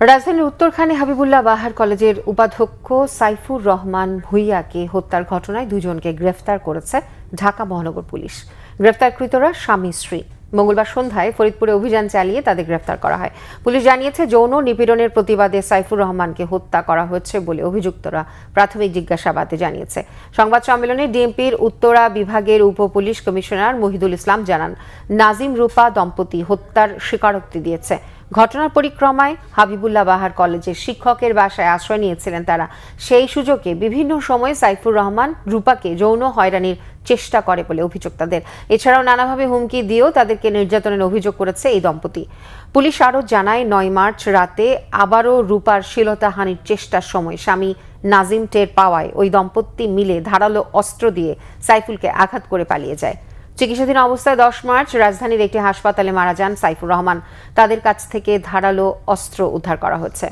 রাজধানীর উত্তরখানে হাবিবুল্লাহ বাহার কলেজের উপাধ্যক্ষ সাইফুর রহমান ভূঁইয়াকে হত্যার ঘটনায় দুজনকে গ্রেফতার করেছে ঢাকা মহানগর পুলিশ। গ্রেফতারকৃতরা স্বামী স্ত্রী। মঙ্গলবার সন্ধ্যায় ফরিদপুরে অভিযান চালিয়ে তাদের গ্রেফতার করা হয়। পুলিশ জানিয়েছে, যৌন নিপীড়নের প্রতিবাদে সাইফুর রহমানকে হত্যা করা হয়েছে বলে অভিযুক্তরা প্রাথমিক জিজ্ঞাসাবাদে জানিয়েছে। সংবাদ সম্মেলনে ডিএমপির উত্তরা বিভাগের উপ পুলিশ কমিশনার মহিদুল ইসলাম জানান, নাজিম রূপা দম্পতি হত্যার স্বীকারোক্তি দিয়েছে। ঘটনার পরিক্রমায় হাবিবুল্লাহ বাহার কলেজের শিক্ষকের বাসায় আশ্রয় নিয়েছিলেন তারা। সেই সুযোগে বিভিন্ন সময়ে সাইফুর রহমান রূপাকে যৌন হয়রানির চেষ্টা করে বলে অভিযোগ তাদের। এছাড়াও নানাভাবে হুমকি দিয়েও তাদেরকে নির্যাতনের অভিযোগ করেছে এই দম্পতি। পুলিশ আরও জানায়, 9 মার্চ রাতে আবারও রূপার শ্লীলতাহানির চেষ্টার সময় স্বামী নাজিম টের পাওয়ায় ওই দম্পতি মিলে ধারালো অস্ত্র দিয়ে সাইফুলকে আঘাত করে পালিয়ে যায়। চিকিৎসাধীন অবস্থায় 10 মার্চ রাজধানীর একটি হাসপাতালে মারা যান সাইফুর রহমান। তাদের কাছ থেকে ধারালো অস্ত্র উদ্ধার করা হয়েছে।